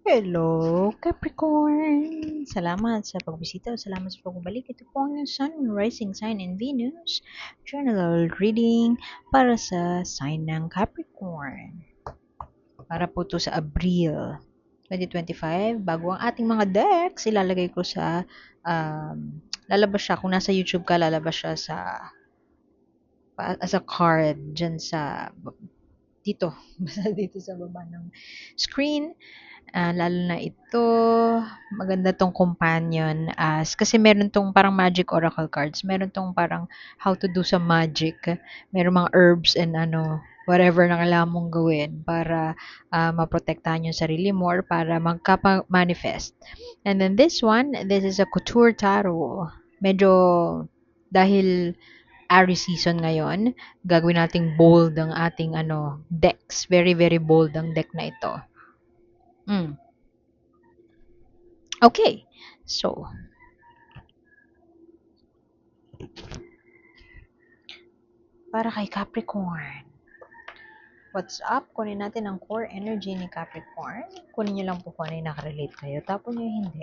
Hello, Capricorn! Salamat sa pagbisita o salamat sa pagbabalik. Ito po ang inyong Sun, Moon, Rising Sign, and Venus Journal reading para sa sign ng Capricorn. Para po to sa Abril 2025. Bago ang ating mga decks, ilalagay ko sa lalabas siya. Kung nasa YouTube ka, lalabas siya sa as a card dyan sa dito. Basta dito sa baba ng screen. Lalo na ito, maganda tong companion as kasi meron tong parang magic oracle cards. Meron tong parang how to do some magic. Meron mga herbs and whatever na kailangan mong gawin para maprotektahan yung sarili mo or para magka-manifest. And then this one, this is a couture tarot. Medyo dahil Aries season ngayon, gagawin nating bold ang ating decks. Very, very bold ang deck na ito. Mm. Okay. So, para kay Capricorn. What's up? Kunin natin ang core energy ni Capricorn. Kunin nyo lang po kung ano yung nakarelate kayo. Tapos nyo hindi.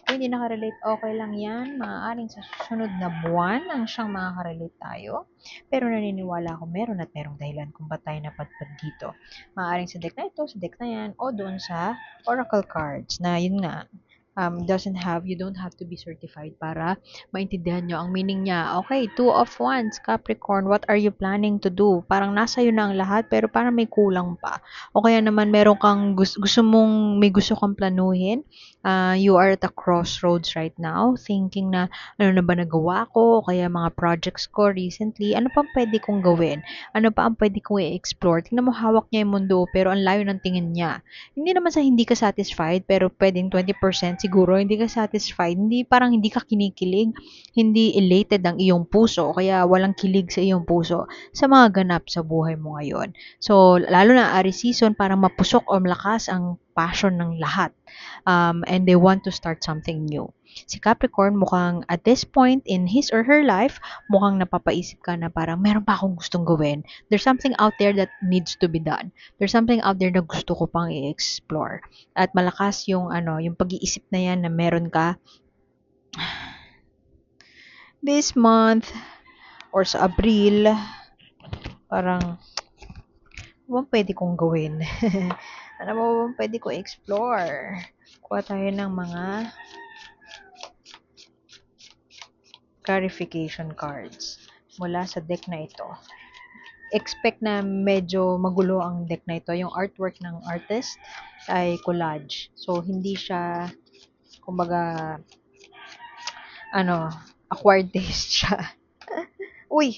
Kung hindi nakarelate, okay lang yan. Maaaring sa susunod na buwan ang siyang makakarelate tayo. Pero naniniwala ako meron at merong dahilan kung ba't tayo napadpad dito. Maaaring sa deck na ito, sa deck na yan, o doon sa oracle cards na yun nga, you don't have to be certified para maintindihan nyo ang meaning niya. Okay, two of wands, Capricorn, what are you planning to do? Parang nasa iyo na ang lahat, pero parang may kulang pa. O kaya naman meron kang may gusto kang planuhin. You are at a crossroads right now, thinking na ano na ba nagawa ko, o kaya mga projects ko recently, ano pa pwede kong gawin? Ano pa ang pwede kong i-explore? Tingnan mo, hawak niya yung mundo, pero ang layo ng tingin niya. Hindi naman sa hindi ka satisfied, pero pwedeng 20% siguro hindi ka satisfied. Parang hindi ka kinikilig, hindi elated ang iyong puso, kaya walang kilig sa iyong puso sa mga ganap sa buhay mo ngayon. So, lalo na Aries season, parang mapusok o malakas ang passion ng lahat. And they want to start something new. Si Capricorn mukhang at this point in his or her life, mukhang napapaisip ka na parang meron pa akong gustong gawin. There's something out there that needs to be done. There's something out there na gusto ko pang i-explore. At malakas yung yung pag-iisip na yan na meron ka this month or sa Abril, parang ano bang pwede kong gawin? Ano ba bang pwede ko explore? Kuha tayo ng mga clarification cards mula sa deck na ito. Expect na medyo magulo ang deck na ito. Yung artwork ng artist ay collage. So, hindi siya, kumbaga, acquired taste siya. Uy!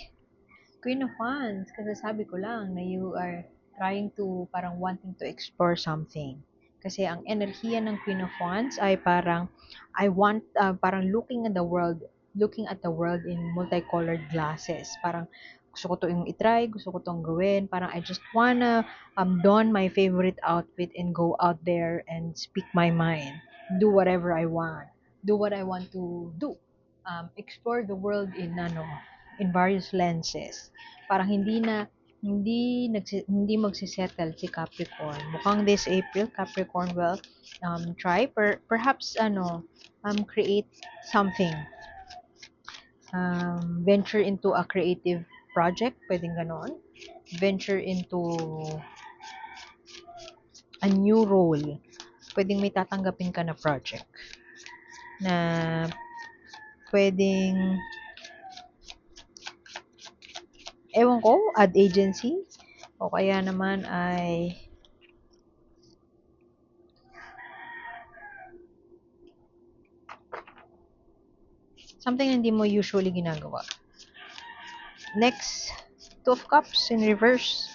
Queen of Wands. Kasi sabi ko lang na you are trying to, parang wanting to explore something. Kasi ang enerhiya ng Queen of Wands ay parang, parang looking at the world in multicolored glasses. Parang, gusto ko to yung itry, gusto ko tong gawin. Parang I just wanna don my favorite outfit and go out there and speak my mind. Do whatever I want. Do what I want to do. Explore the world in various lenses. Parang hindi magsisettle si Capricorn. Mukhang this April Capricorn will try perhaps create something. Venture into a creative project, pwedeng ganon. Venture into a new role. Pwedeng may tatanggapin ka na project na pwedeng ewan ko, ad agency o kaya naman ay something na hindi mo usually ginagawa. Next, Two of Cups in reverse.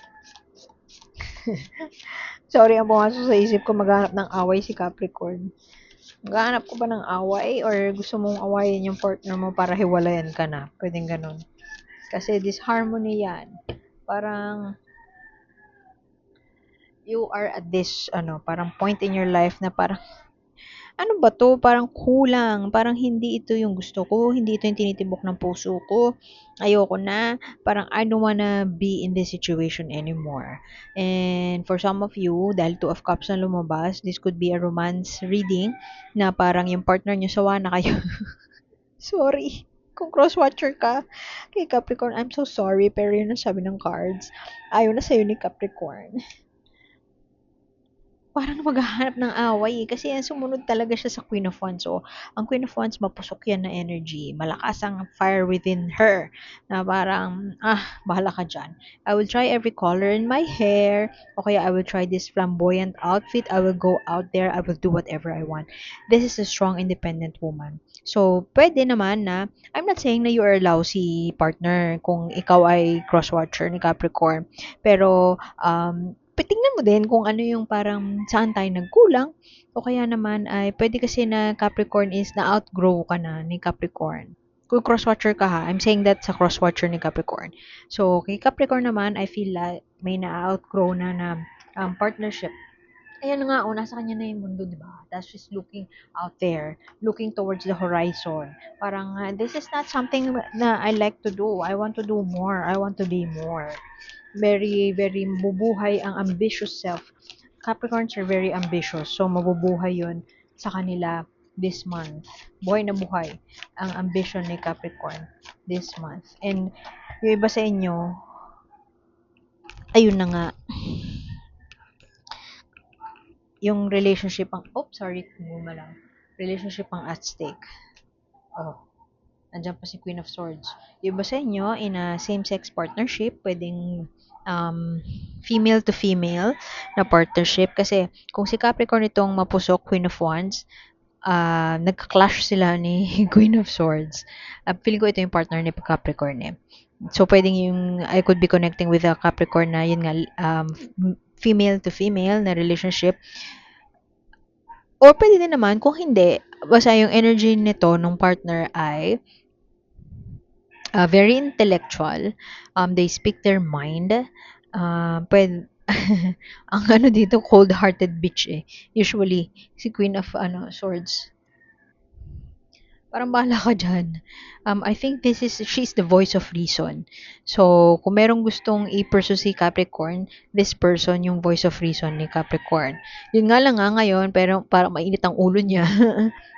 Sorry, ang pumasok sa isip ko, maghanap ng away si Capricorn. Maghanap ko ba ng away or gusto mong awayin yung partner mo para hiwalayan ka na? Pwedeng ganun. Kasi disharmony yan. Parang you are at this parang point in your life na parang ano ba 'to, parang kulang, parang hindi ito yung gusto ko, hindi ito yung tinitibok ng puso ko, ayoko na, parang I don't wanna be in this situation anymore. And for some of you, dahil Two of Cups na lumabas, this could be a romance reading na parang yung partner niyo sawa na kayo. Sorry, kung cross-watcher ka kay Capricorn, I'm so sorry, pero yun ang sabi ng cards. Ayaw na sa'yo ni Capricorn. Parang maghahanap ng away eh, kasi yan sumunod talaga siya sa Queen of Wands. So, ang Queen of Wands, mapusok yan na energy. Malakas ang fire within her. Na parang, bahala ka dyan. I will try every color in my hair. O kaya I will try this flamboyant outfit. I will go out there. I will do whatever I want. This is a strong, independent woman. So, pwede naman na, I'm not saying na you are a lousy partner kung ikaw ay cross-watcher ni Capricorn. Pero, tingnan mo din kung ano yung parang saan tayo nagkulang o kaya naman ay pwede kasi na Capricorn is na-outgrow ka na ni Capricorn. Kung cross-watcher ka ha, I'm saying that sa cross-watcher ni Capricorn. So, kay Capricorn naman, I feel like may na-outgrow na partnership. Ayan nga, nasa kanya na yung mundo, di ba? That's just looking out there, looking towards the horizon. Parang, this is not something na I like to do. I want to do more. I want to be more. Very, very mabubuhay ang ambitious self. Capricorns are very ambitious. So, mabubuhay yun sa kanila this month. Buhay na buhay ang ambition ni Capricorn this month. And yung iba sa inyo, ayun na nga, yung relationship ang, sorry, lang. Relationship ang at stake. Oh, nandiyan pa si Queen of Swords. Yung iba sa inyo, in a same-sex partnership, pwedeng female to female na partnership. Kasi, kung si Capricorn itong mapusok, Queen of Wands, nagka-clash sila ni Queen of Swords. Feeling ko ito yung partner ni Capricorn eh. So, pwedeng yung, I could be connecting with a Capricorn na, yun nga, female to female na relationship. Or pwede din naman, kung hindi, basta yung energy nito nung partner ay very intellectual. They speak their mind. Pwede, ang ano dito, cold-hearted bitch eh. Usually, si Queen of Swords. Parang bahala ka dyan. I think she's the voice of reason. So, kung merong gustong i-pursue si Capricorn, this person yung voice of reason ni Capricorn. Yun nga lang ngayon, pero parang mainit ang ulo niya.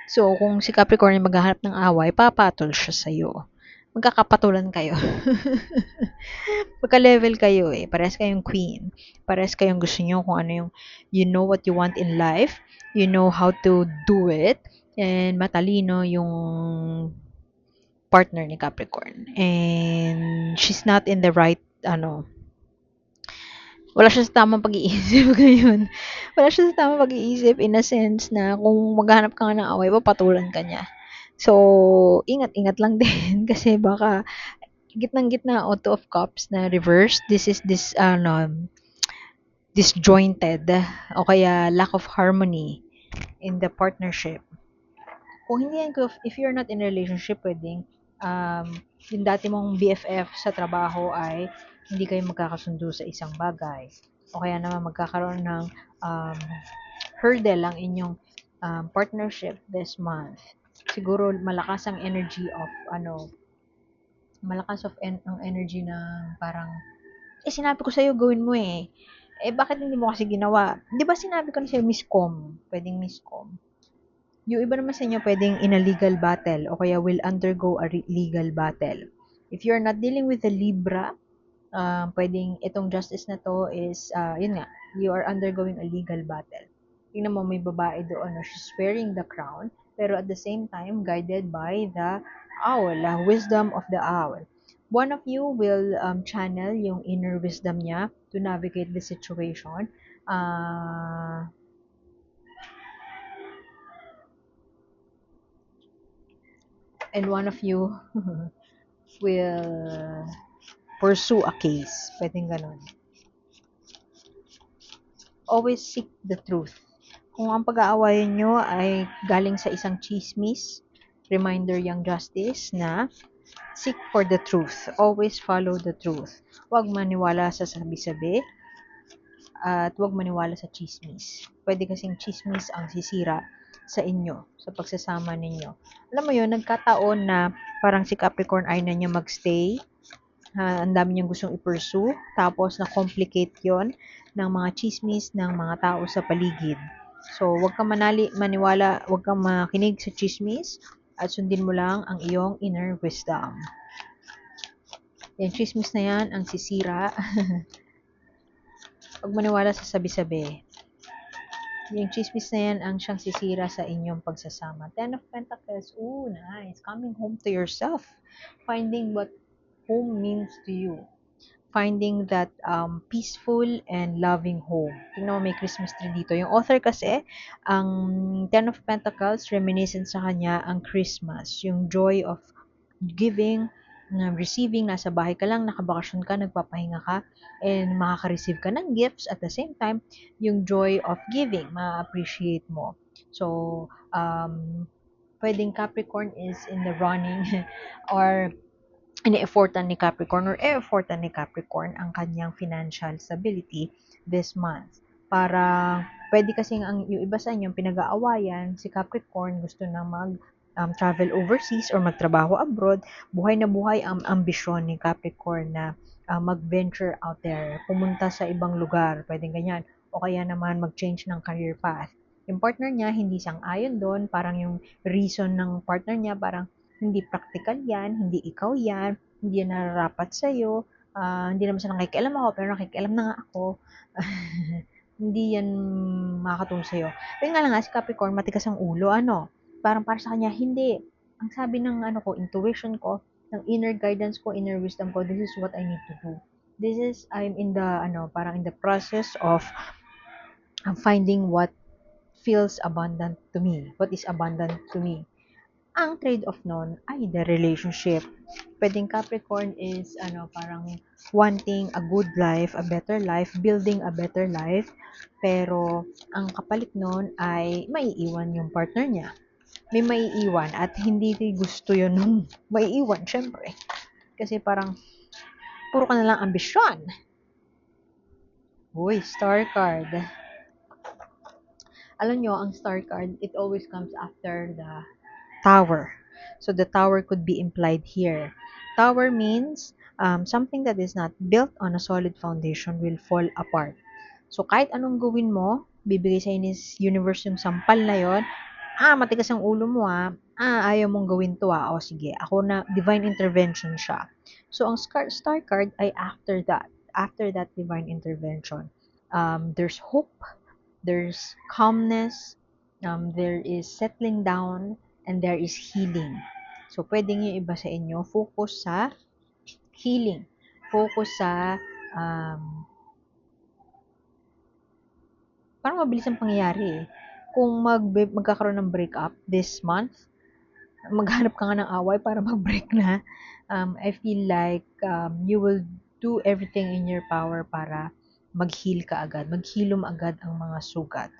So, kung si Capricorn ay maghahanap ng away, papatol siya sa'yo. Magkakapatulan kayo. Magka-level kayo eh. Parehas kayong queen. Parehas kayong gusto nyo kung ano yung you know what you want in life. You know how to do it. And matalino yung partner ni Capricorn. And she's not in the right, wala siya sa tamang pag-iisip ngayon. Wala siya sa tamang pag-iisip in a sense na kung maghanap ka nga ng away, papatulan ka niya. So, ingat-ingat lang din kasi baka gitnang-gitna Auto of Cups na reverse. This is disjointed o kaya lack of harmony in the partnership. Kung hindi yan, if you're not in a relationship, pwedeng yung dati mong BFF sa trabaho ay hindi kayo magkakasundo sa isang bagay. O kaya naman magkakaroon ng hurdle ang inyong partnership this month. Siguro malakas ang energy of ang energy na parang sinabi ko sa'yo gawin mo eh. Bakit hindi mo kasi ginawa? 'Di ba sinabi ko na sa'yo miscom? Pwedeng miscom. Yung iba naman sa inyo pwedeng in a legal battle o kaya will undergo a legal battle. If you're not dealing with a Libra, pwedeng itong justice na to is, yun nga, you are undergoing a legal battle. Tingnan mo, may babae doon, she's wearing the crown, pero at the same time, guided by the owl, wisdom of the owl. One of you will channel yung inner wisdom niya to navigate the situation. And one of you will pursue a case. Pwedeng ganun. Always seek the truth. Kung ang pag-aawayan nyo ay galing sa isang chismis, reminder yung justice na seek for the truth. Always follow the truth. Huwag maniwala sa sabi-sabi at huwag maniwala sa chismis. Pwede kasing chismis ang sisira sa inyo, sa pagsasama ninyo. Alam mo yun, nagkataon na parang si Capricorn ay na niya magstay. Ang dami niyang gustong i-pursue. Tapos, na-complicate yon ng mga chismis ng mga tao sa paligid. So, huwag kang maniwala, huwag kang makinig sa chismis at sundin mo lang ang iyong inner wisdom. Yung chismis na yan, ang sisira. Huwag maniwala sa sabi-sabi. Yung chismis na yan ang siyang sisira sa inyong pagsasama. Ten of Pentacles, ooh, nice. Coming home to yourself. Finding what home means to you. Finding that peaceful and loving home. Tingnan mo, may Christmas tree dito. Yung author kasi, ang Ten of Pentacles, reminiscent sa kanya ang Christmas. Yung joy of giving, receiving, nasa bahay ka lang, nakabakasyon ka, nagpapahinga ka, and makaka-receive ka ng gifts at the same time, yung joy of giving, ma-appreciate mo. So, pwedeng Capricorn is in the running or ini-effortan ni Capricorn or e-effortan ni Capricorn ang kanyang financial stability this month. Para pwede kasing yung iba sa inyo pinag-aawayan, si Capricorn gusto na travel overseas or magtrabaho abroad, buhay na buhay ang ambisyon ni Capricorn na mag-venture out there, pumunta sa ibang lugar, pwedeng ganyan, o kaya naman mag-change ng career path. Yung partner niya, hindi sang-ayon doon, parang yung reason ng partner niya, parang hindi practical yan, hindi ikaw yan, hindi yan nararapat sa'yo, hindi naman siya nakikialam ako, pero nakikialam na nga ako. Hindi yan makakatulong sa'yo. Pero nga lang nga, si Capricorn, matigas ang ulo, parang para sa kanya, hindi. Ang sabi ng intuition ko, ng inner guidance ko, inner wisdom ko, this is what I need to do. This is, I'm in the, parang in the process of finding what feels abundant to me. What is abundant to me. Ang trade-off nun ay the relationship. Pwedeng Capricorn is parang wanting a good life, a better life, building a better life, pero ang kapalit nun ay maiiwan yung partner niya. May maiiwan at hindi gusto yun nung maiiwan, syempre. Kasi parang puro ka na lang ambisyon. Uy, star card. Alam nyo, ang star card, it always comes after the Tower. So the tower could be implied here. Tower means something that is not built on a solid foundation will fall apart. So kahit anong gawin mo, bibigay sa universe yung sampal na yon. Matigas ang ulo mo ayaw mong gawin to O sige, ako na, divine intervention siya. So ang star card ay after that divine intervention. There's hope, there's calmness, there is settling down, and there is healing. So, pwedeng yung iba sa inyo, focus sa healing. Focus sa, parang mabilis ang pangyayari Kung magkakaroon ng breakup this month, maghanap ka nga ng away para mag-break na. I feel like you will do everything in your power para mag-heal ka agad. Maghilom agad ang mga sugat.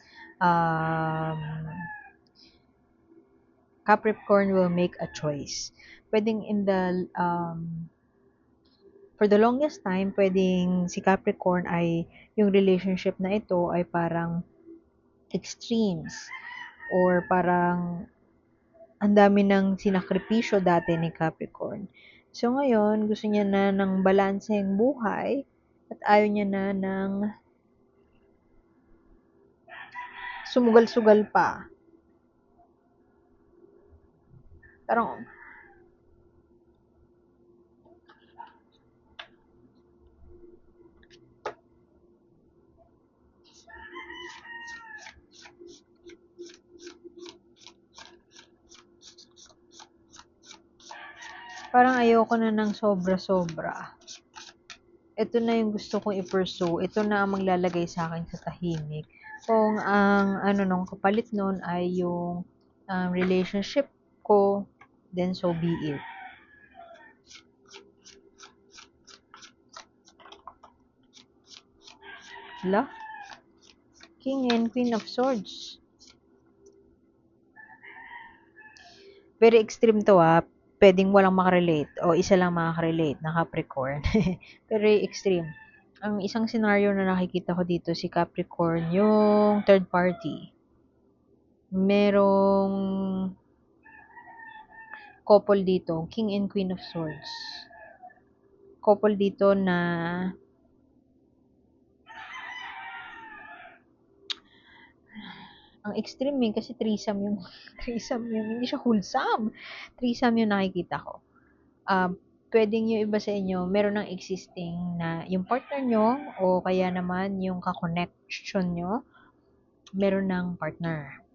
Capricorn will make a choice. Pwedeng for the longest time, pwedeng si Capricorn ay, yung relationship na ito ay parang extremes. Or parang, ang dami ng sinakripisyo dati ni Capricorn. So ngayon, gusto niya na ng balanseng buhay at ayaw niya na ng sumugal-sugal pa. Parang, ayoko na ng sobra-sobra. Ito na yung gusto kong i-pursue. Ito na ang maglalagay sa akin sa tahimik. Kung ang nung kapalit nun ay yung relationship ko, then so be it. Hala? King and Queen of Swords. Very extreme to Pwedeng walang makarelate o isa lang makakarelate na Capricorn. Very extreme. Ang isang scenario na nakikita ko dito si Capricorn, yung third party. Merong couple dito, King and Queen of Swords. Couple dito na ang extreme kasi threesome yung threesome yung hindi siya wholesome. Threesome yung nakikita ko. Pwedeng yung iba sa inyo, meron ng existing na yung partner nyo o kaya naman yung ka-connection nyo, meron ng partner.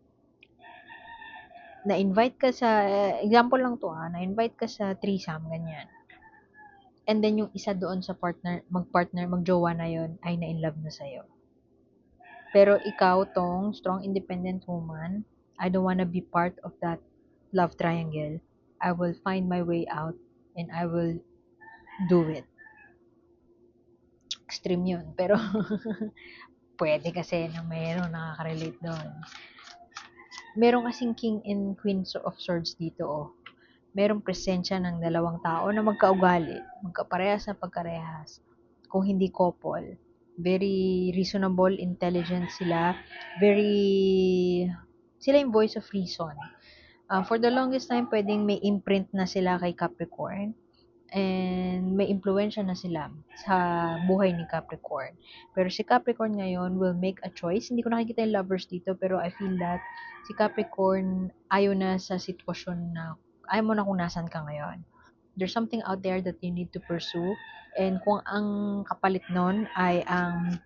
Na-invite ka sa, example lang to na-invite ka sa threesome, ganyan. And then yung isa doon sa partner, magjowa na yon ay na-in-love na sa'yo. Pero ikaw tong strong independent woman, I don't wanna be part of that love triangle. I will find my way out and I will do it. Extreme yun. Pero pwede kasi na mayroong nakaka-relate doon. Meron kasing King and Queen of Swords dito, oh. Merong presensya ng dalawang tao na magkaugali, magkaparehas na pagkarehas. Kung hindi couple, very reasonable, intelligent sila, sila yung voice of reason. For the longest time, pwedeng may imprint na sila kay Capricorn and may impluensya na sila sa buhay ni Capricorn. Pero si Capricorn ngayon will make a choice. Hindi ko nakikita yung lovers dito, pero I feel that si Capricorn ayaw na sa sitwasyon na ayaw mo na kung nasan ka ngayon. There's something out there that you need to pursue. And kung ang kapalit nun ay ang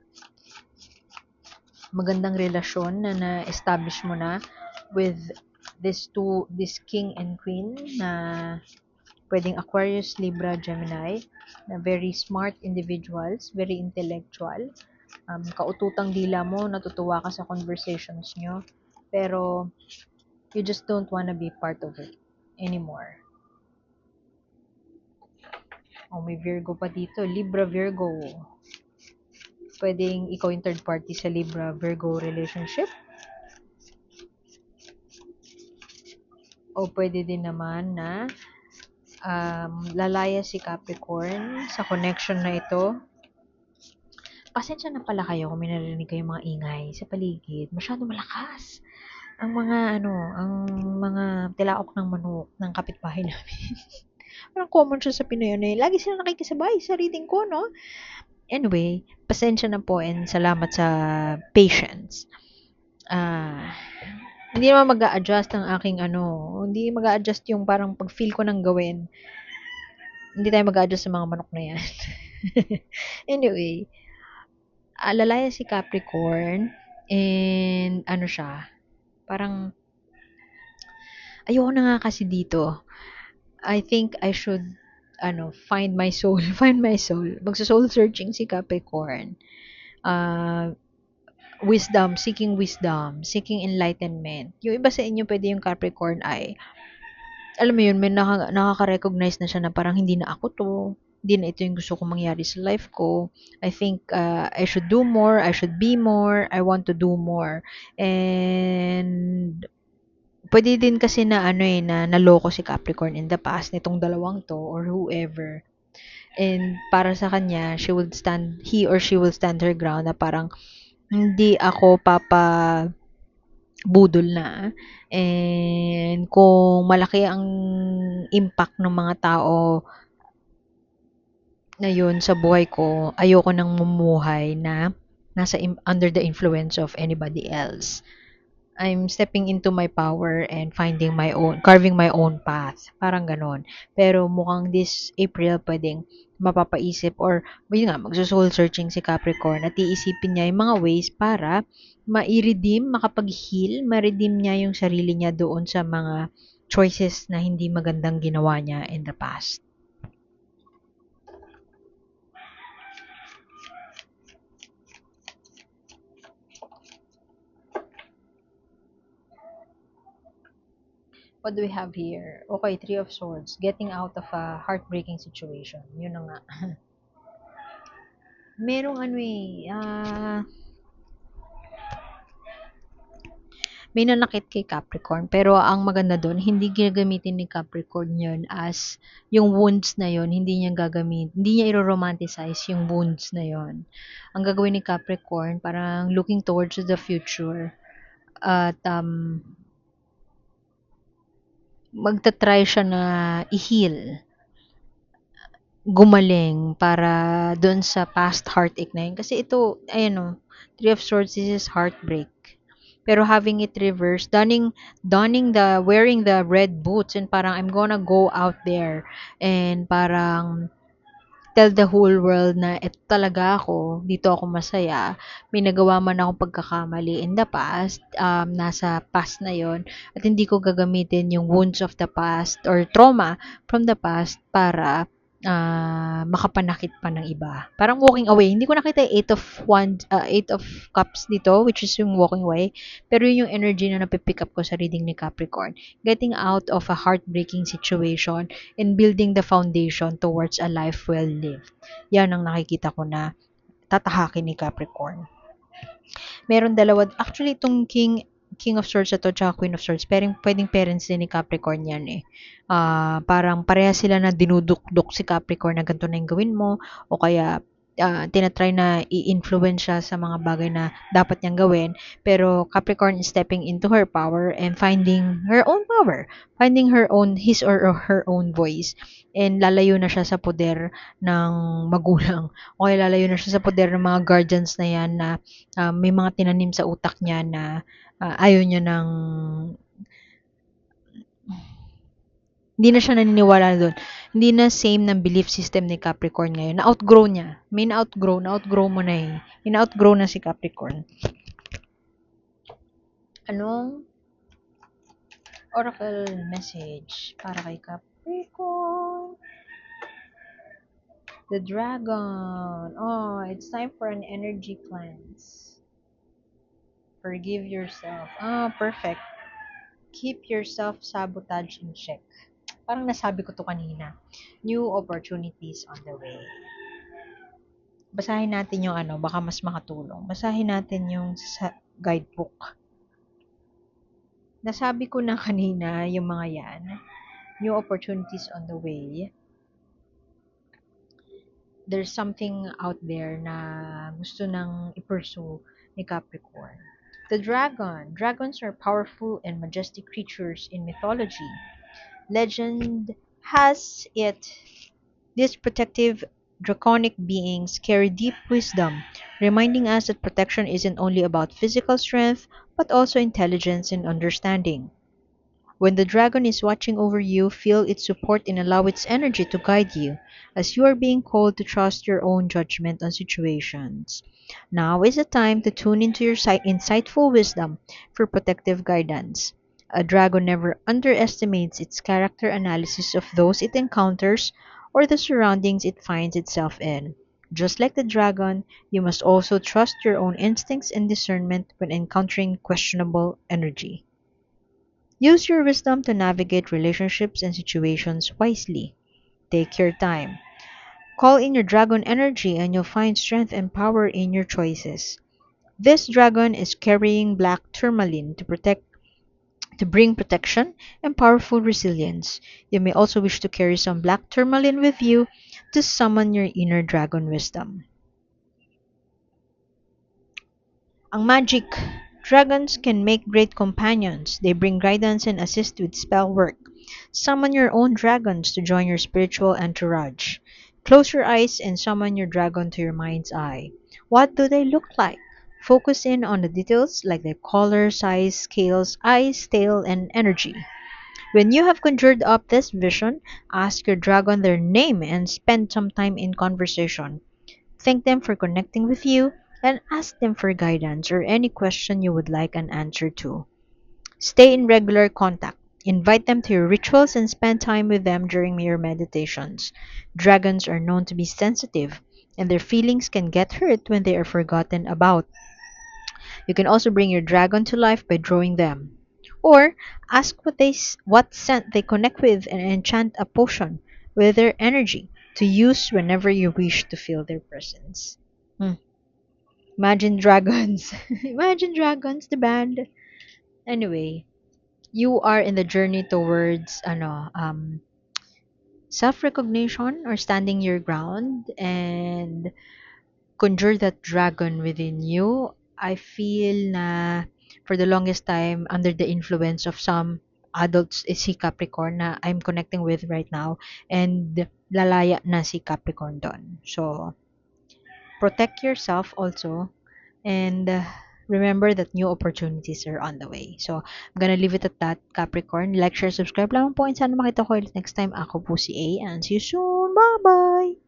magandang relasyon na na-establish mo na with this king and queen na pwedeng Aquarius, Libra, Gemini, na very smart individuals, very intellectual. Kaututang dila mo, natutuwa ka sa conversations nyo, pero you just don't wanna be part of it anymore. May Virgo pa dito. Libra, Virgo. Pwedeng ikaw yung third party sa Libra, Virgo relationship. O pwede din naman na lalaya si Capricorn sa connection na ito. Pasensya na pala kayo kung may narinig kayong mga ingay sa paligid. Masyado malakas. Ang mga tilaok ng manok ng kapitbahay namin. Parang common siya sa Pinoy lagi sila nakikisabay sa reading ko, no? Anyway, pasensya na po and salamat sa patience. Hindi naman mag-a-adjust ang aking hindi mag-a-adjust yung parang pag-feel ko ng gawin. Hindi tayo mag-a-adjust sa mga manok na yan. Anyway, lalaya si Capricorn and siya, parang ayoko na nga kasi dito. I think I should find my soul. Magso-soul searching si Capricorn. Seeking wisdom, seeking enlightenment. Yung iba sa inyo pwede yung Capricorn ay alam mo yun, may nakaka-recognize na siya na parang hindi na ako to. Hindi na ito yung gusto kong mangyari sa life ko. I think I should do more, I should be more, I want to do more. And pwede din kasi na na naloko si Capricorn in the past nitong dalawang to or whoever. And para sa kanya, he or she will stand her ground na parang hindi ako budol na. And kung malaki ang impact ng mga tao na yun sa buhay ko, ayoko nang mumuhay na under the influence of anybody else. I'm stepping into my power and carving my own path. Parang ganon. Pero mukhang this April pwedeng mapapaisip or yun nga, magso-soul searching si Capricorn at iisipin niya yung mga ways para makapag-heal, ma-redeem niya yung sarili niya doon sa mga choices na hindi magandang ginawa niya in the past. What do we have here? Okay, Three of Swords. Getting out of a heartbreaking situation. Yun na nga. Merong may nanakit kay Capricorn. Pero ang maganda doon, hindi gagamitin ni Capricorn yun as yung wounds na yun, hindi niya i-romanticize yung wounds na yun. Ang gagawin ni Capricorn, parang looking towards the future at magta-try siya na i-heal, gumaling para doon sa past heartache na yun. Kasi ito, ayan o, Three of Swords, this is heartbreak. Pero having it reversed, wearing the red boots and parang I'm gonna go out there and parang tell the whole world na eto talaga ako, dito ako masaya, may nagawa man akong pagkakamali in the past, nasa past na yon at hindi ko gagamitin yung wounds of the past or trauma from the past para makapanakit pa ng iba. Parang walking away. Hindi ko nakita yung Eight of Cups dito, which is yung walking away. Pero yun yung energy na napipick up ko sa reading ni Capricorn. Getting out of a heartbreaking situation and building the foundation towards a life well lived. Yan ang nakikita ko na tatahakin ni Capricorn. Meron dalawa. Actually, itong King of Swords na to, tsaka Queen of Swords, pwedeng parents din ni Capricorn yan eh. Parang pareha sila na dinudukduk si Capricorn na ganito na yung gawin mo, o kaya tinatry na i-influence siya sa mga bagay na dapat niyang gawin. Pero Capricorn is stepping into her power and finding her own power. Finding his or her own voice. And lalayo na siya sa poder ng magulang. O kaya lalayo na siya sa poder ng mga guardians na yan na may mga tinanim sa utak niya na ayaw niya ng hindi na siya naniniwala doon. Hindi na same ng belief system ni Capricorn ngayon. Na-outgrow niya. May na-outgrow mo na eh. May na-outgrow na si Capricorn. Anong oracle message para kay Capricorn? The Dragon. Oh, it's time for an energy cleanse. Forgive yourself. Oh, perfect. Keep your self-sabotage in check. Parang nasabi ko to kanina. New opportunities on the way. Basahin natin yung baka mas makatulong. Basahin natin yung guidebook. Nasabi ko na kanina yung mga yan. New opportunities on the way. There's something out there na gusto nang i-pursue ni Capricorn. The dragon. Dragons are powerful and majestic creatures in mythology. Legend has it these protective draconic beings carry deep wisdom, reminding us that protection isn't only about physical strength, but also intelligence and understanding. When the dragon is watching over you, feel its support and allow its energy to guide you, as you are being called to trust your own judgment on situations. Now is the time to tune into your insightful wisdom for protective guidance. A dragon never underestimates its character analysis of those it encounters or the surroundings it finds itself in. Just like the dragon, you must also trust your own instincts and discernment when encountering questionable energy. Use your wisdom to navigate relationships and situations wisely. Take your time. Call in your dragon energy and you'll find strength and power in your choices. This dragon is carrying black tourmaline to bring protection and powerful resilience. You may also wish to carry some black tourmaline with you to summon your inner dragon wisdom. Ang magic. Dragons can make great companions. They bring guidance and assist with spell work. Summon your own dragons to join your spiritual entourage. Close your eyes and summon your dragon to your mind's eye. What do they look like? Focus in on the details like their color, size, scales, eyes, tail, and energy. When you have conjured up this vision, ask your dragon their name and spend some time in conversation. Thank them for connecting with you and ask them for guidance or any question you would like an answer to. Stay in regular contact. Invite them to your rituals and spend time with them during your meditations. Dragons are known to be sensitive, and their feelings can get hurt when they are forgotten about. You can also bring your dragon to life by drawing them. Or ask what scent they connect with and enchant a potion with their energy to use whenever you wish to feel their presence. Hmm. Imagine Dragons. Imagine Dragons, the band. Anyway, you are in the journey towards self-recognition or standing your ground and conjure that dragon within you. I feel na for the longest time under the influence of some adults is si Capricorn na I'm connecting with right now, and lalaya na si Capricorn doon. So, protect yourself also, and remember that new opportunities are on the way. So, I'm gonna leave it at that, Capricorn. Like, share, subscribe lang po, and sana makita ko ulit next time. Ako po si A, and see you soon. Bye-bye!